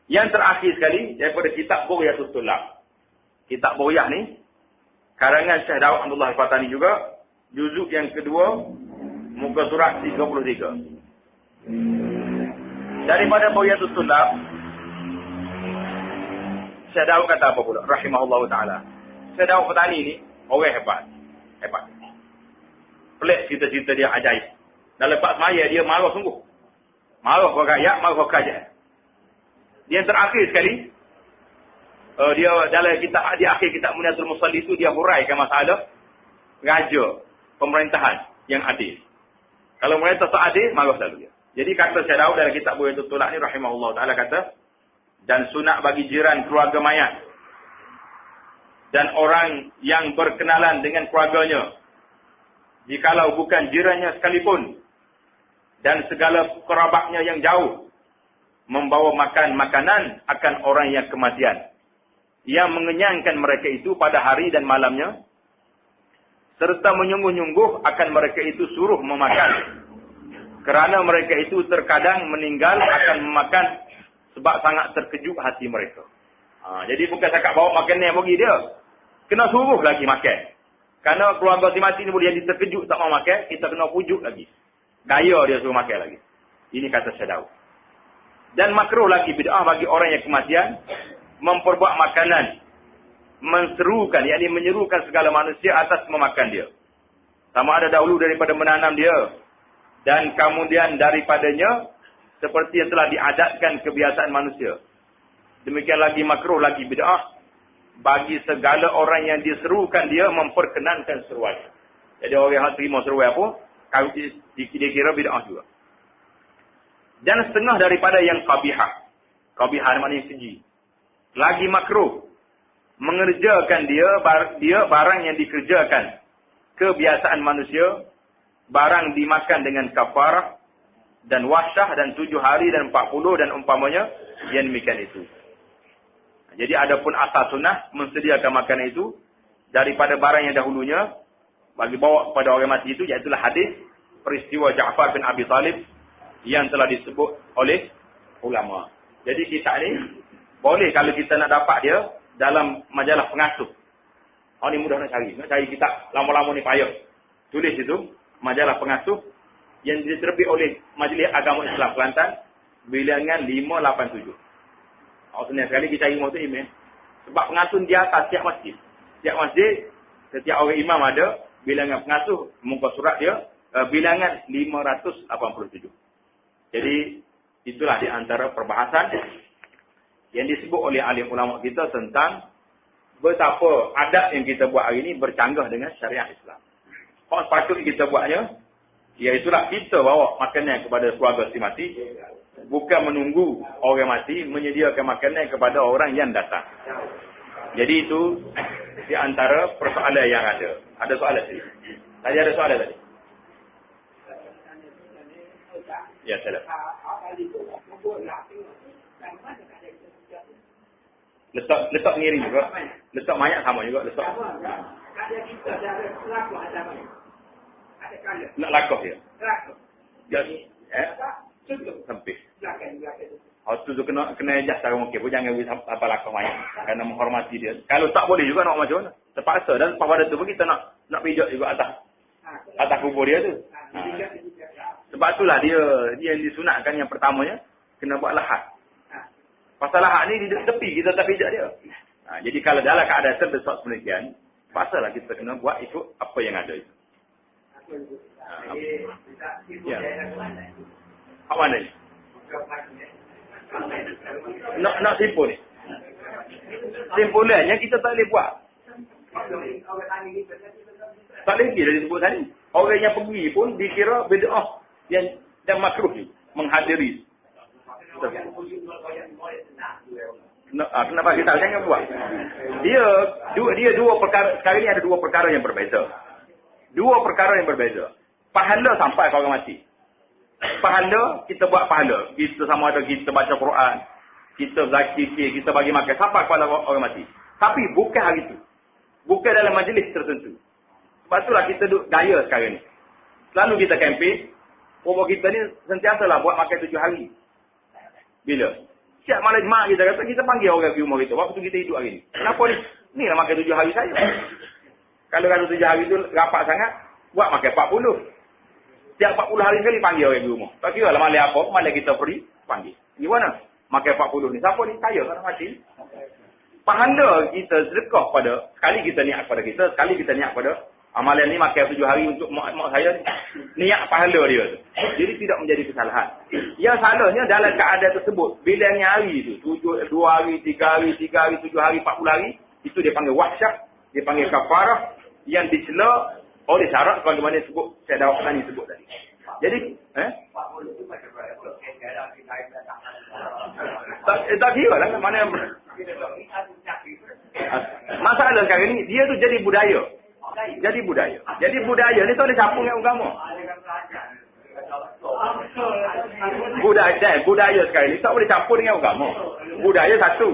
Yang terakhir sekali, daripada kitab Bughyatul Tulab. Kitab Bughyah ni, karangan Syekh Daud Abdullah Al-Fatani juga, juzuk yang kedua, muka surat 33. Daripada Bughyatul Tulab, Syekh Daud kata apa pula? Rahimahullah Ta'ala. Syekh Daud Fatani ni, orang hebat. Hebat. Pelik cerita-cerita dia ajaib. Dan lepas semaya dia marah sungguh. Marah ke rakyat, marah ke kerajaan. Dia yang terakhir sekali, dia dalam kitab, di akhir kitab Muniatul Musalli itu, dia huraikan masalah raja, pemerintahan yang adil. Kalau pemerintah tak adil, marah selalu dia. Jadi kata Syekh Daud dalam kitab Bughyatul Tulab ni, rahimahullah Ta'ala kata, dan sunat bagi jiran keluarga mayat dan orang yang berkenalan dengan keluarganya, jikalau bukan jirannya sekalipun, dan segala kerabatnya yang jauh, membawa makan makanan akan orang yang kematian, yang mengenyangkan mereka itu pada hari dan malamnya, serta menyungguh-nyungguh akan mereka itu suruh memakan, kerana mereka itu terkadang meninggal akan memakan sebab sangat terkejut hati mereka. Jadi bukan cakap bawa makanan yang bagi dia. Kena suruh lagi makan. Kerana keluarga si mati ni boleh jadi terkejut tak mau makan, kita kena pujuk lagi. Daya dia suruh makan lagi. Ini kata Syekh Daud. Dan makruh lagi bid'ah bagi orang yang kematian memperbuat makanan, menserukan, yakni menyerukan segala manusia atas memakan dia. Sama ada dahulu daripada menanam dia dan kemudian daripadanya, seperti yang telah diadatkan kebiasaan manusia. Demikian lagi makruh lagi bid'ah bagi segala orang yang diserukan dia memperkenankan seruan. Jadi orang yang terima seruan apa, kalau dikira bid'ah juga. Dan setengah daripada yang qabihah. Qabihah maknanya keji. Lagi makruh mengerjakan dia barang yang dikerjakan kebiasaan manusia, barang dimakan dengan kafarah dan wahsyah dan 7 hari dan 40 dan umpamanya yang demikian itu. Jadi adapun asal sunnah mensediakan makanan itu daripada barang yang dahulunya bagi bawa kepada orang mati itu, iaitu hadis peristiwa Ja'far bin Abi Talib yang telah disebut oleh ulama. Jadi kitab ni boleh kalau kita nak dapat dia dalam majalah pengasuh. Ni mudah nak cari. Nak cari kitab lama-lama ni payah. Tulis itu majalah pengasuh yang diterbit oleh Majlis Agama Islam Kelantan, bilangan 587. Senang sekali kita cari tu email. Sebab pengasuh di atas tiap masjid. Setiap masjid, setiap orang imam ada bilangan pengasuh, muka surat dia, bilangan 587. Jadi, itulah di antara perbahasan yang disebut oleh alim ulama kita tentang betapa adat yang kita buat hari ini bercanggah dengan syariat Islam. Kalau sepatutnya kita buatnya, iaitulah kita bawa makanan kepada keluarga si mati, bukan menunggu orang mati menyediakan makanan kepada orang yang datang. Jadi itu di antara persoalan yang ada. Ada soalan tadi? Tadi ada soalan tadi? Ya, salah. Letak ngiring juga. Letak mayat sama juga. Letak. Nak lakuh dia. Jadi, sempit. Tu kena adjust cara mungkin pun jangan apa lakuh mayat. Kerana menghormati dia. Kalau tak boleh juga nak macam mana? Terpaksa. Dan pada tu pun kita nak pijak juga atas kubur dia tu. Sebab itulah dia yang disunatkan yang pertamanya kena buat lahat. Pasal lahat ni di tepi kita tak pijak dia. Jadi kalau dalam keadaan terdesak sedemikian, pasalah kita kena buat ikut apa yang ada itu. Ya. Apa mana ni? Nak simpul ni. Simpulannya kita tak boleh buat. Tak boleh dia disebut tadi. Orang yang pergi pun dikira bid'ah yang makruh ni menghadiri. Kenapa kita jangan buat? Dia dua perkara. Sekarang ni ada dua perkara yang berbeza. Dua perkara yang berbeza. Pahala sampai ke orang mati. Pahala, kita buat pahala. Kita sama ada kita baca Quran, kita berzikir, kita bagi makan sampai kepada orang mati. Tapi bukan hari itu. Bukan dalam majlis tertentu. Sebab itulah kita duduk gaya sekarang ni. Selalu kita campaign, rumah kita ni sentiasalah buat makan 7 hari. Bila? Siap malam Jumaat kita kata, kita panggil orang pergi rumah kita. Waktu kita hidup hari ni. Kenapa ni? Ni lah makan 7 hari saya. Kalau 7 hari tu rapat sangat, buat makan 40. Setiap 40 hari sekali panggil orang di rumah. Tak kira lah malam apa, malam kita free, panggil. Gimana? Makan 40 ni. Siapa ni? Saya kan mati. Pahala kita sedekah pada, sekali kita niat pada kita, sekali kita niat pada amalan ni makan 7 hari untuk mak saya ni. Niat pahala dia tu. Jadi tidak menjadi kesalahan. Yang salahnya dalam keadaan tersebut, bilangnya hari tu, 2 hari, 3 hari, 3 hari, 7 hari, 40 hari, itu dia panggil wahsyat, dia panggil kafarah, yang dicela oleh syarat bagaimana sebut saya dah tadi sebut tadi. Jadi, tak kira lah mana masalah sekarang ni dia tu jadi budaya. Jadi budaya ni tak boleh campur dengan agama. Budaya sekarang ni tak boleh campur dengan agama. Budaya satu.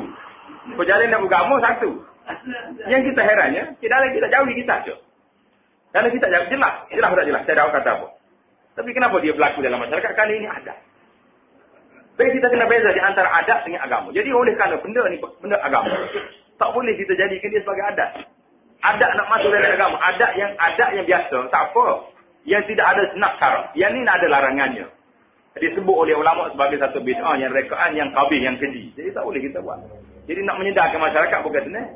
Perjalanan dengan agama satu. Yang kita herannya, dalam kita jauhi kita je. Dalam kita jauh, jelas tak jelas. Saya dah kata apa. Tapi kenapa dia berlaku dalam masyarakat kali ini adat? Jadi kita kena beza di antara adat dengan agama. Jadi oleh kerana benda ni benda agama, tak boleh kita jadikan dia sebagai adat. Adat nak masuk dalam agama, adat yang biasa, tak apa. Yang tidak ada senak syarat. Yang ni ada larangannya. Disebut oleh ulama sebagai satu bid'ah, yang rekaan, yang qabih, yang keji. Jadi tak boleh kita buat. Jadi nak menyedarkan masyarakat bukan senang.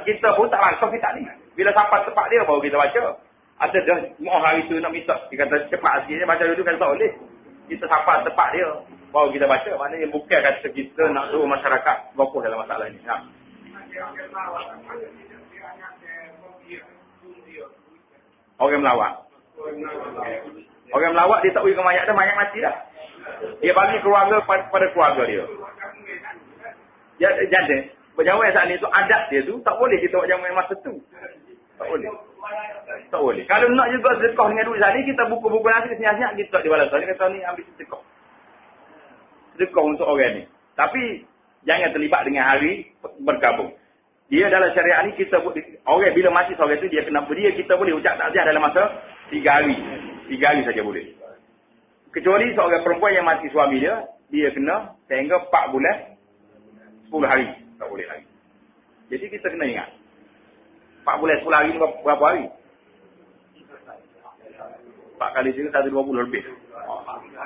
Kita pun tak langkah kita ni. Bila sampai tempat dia baru kita baca. Ada dah mau hari tu nak minta, dia kata cepat sikit dia baca dulu kan tak boleh. Kita sampai tempat dia baru kita baca. Maknanya bukan kata kita nak suruh masyarakat berapa dalam masalah ni. Ha. Orang melawat. Orang melawat dia tak boleh ke mayat dah, mayat mati dah. Dia bagi keluarga pada keluarga dia. Jadi berjawab saat ni tu adat dia tu tak boleh kita buat jamuan masa tu. Tak boleh. Tak boleh. Kalau nak juga sedekah dengan duit tadi, kita buku-buku nanti senyap-senyap kita tak dibalas. Dia kata ni ambil sedekah. Sedekah untuk orang ni. Tapi jangan terlibat dengan hari bergabung. Dia dalam syariat ni kita orang bila mati seorang tu dia kena kita boleh ucap takziah dalam masa 3 hari. 3 hari saja boleh. Kecuali seorang perempuan yang mati suami dia kena sehingga 4 bulan 10 hari. Tak boleh lagi. Jadi kita kena ingat. 4 bulan 10 hari ni berapa hari? 4 kali 3, 120 lebih.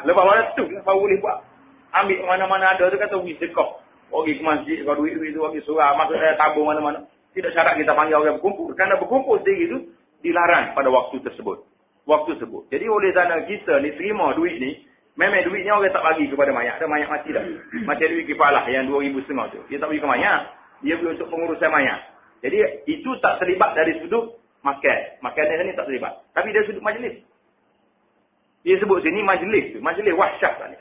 Lepas mana tu baru boleh buat. Ambil mana-mana ada tu kata sedekah. Pergi ke masjid, kau duit tu, pergi surah, masuk tabung mana-mana. Tidak syarat kita panggil orang berkumpul. Karena berkumpul sendiri itu dilarang pada waktu tersebut. Jadi oleh kerana kita ni terima duit ni, memang duitnya orang tak bagi kepada mayat. Ada mayat mati dah. Macam duit kifalah yang 2,500 tu. Dia tak bagi ke mayat. Dia beri untuk pengurusan mayat. Jadi itu tak terlibat dari sudut makan. Makanan ni tak terlibat. Tapi dari sudut majlis. Dia sebut sini majlis tu. Majlis wahsyah tadi.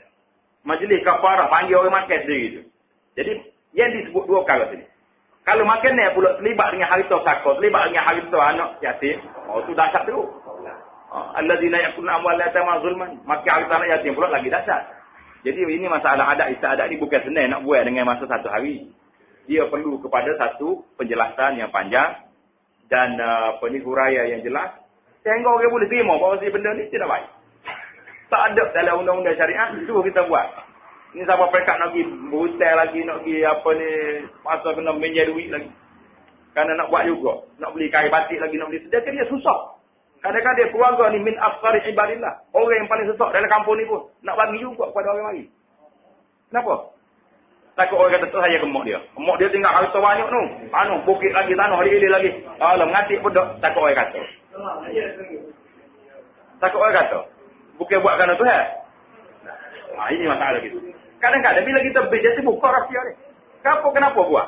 Majlis kafarah. Panggil orang makan sendiri tu. Jadi yang disebut dua perkara sini. Kalau makan ni pula terlibat dengan harta sakor, terlibat dengan harta anak yatim, tu dahsyat tu. Alladzina yakuluna amwal yatama zulman. Makan harta anak yatim pula lagi dahsyat. Jadi ini masalah adat istiadat ni bukan senang nak buat dengan masa satu hari. Dia perlu kepada satu penjelasan yang panjang dan huraian yang jelas. Sehingga orang boleh terima bahawa si benda ni tidak baik. Tak ada dalam undang-undang syariat, itu kita buat. Ini siapa pekat nak pergi berhutang lagi, nak pergi masa kena menjadi duit lagi. Kerana nak buat juga. Nak beli kain batik lagi, nak beli sedekah dia susah. Kadang-kadang dia keluarga ni min afsari ibadillah. Orang yang paling susah dalam kampung ni pun. Nak bagi juga kepada orang lagi. Kenapa? Takut orang kata tu saya gemuk dia. Gemuk dia tinggal harta banyak tu. Bukit lagi, tanah dia lagi. Alah, mengatik pun tak. Takut orang kata. Takut orang kata. Bukan buat kerana Tuhan. Ini masalah gitu. Kadang-kadang bila kita berjaya buka rahsia ni. Kenapa buat?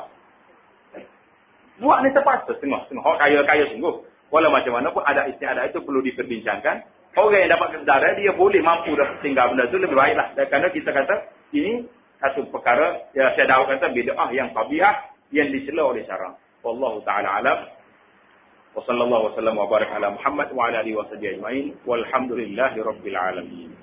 Buat ni terpaksa setengah. Orang kaya-kaya sungguh. Walau macam mana pun ada istiadat itu perlu diperbincangkan. Orang yang dapat kesedaran dia boleh mampu dapat tinggal benda itu lebih baiklah. Kerana kita kata ini satu perkara ya saya dah kata bid'ah yang qabihah yang dicela oleh syara. Wallahu taala alam. Wa sallallahu wasallam wa baraka ala Muhammad wa ala alihi wa sahbihi ajma'in. Walhamdulillahirabbil alamin.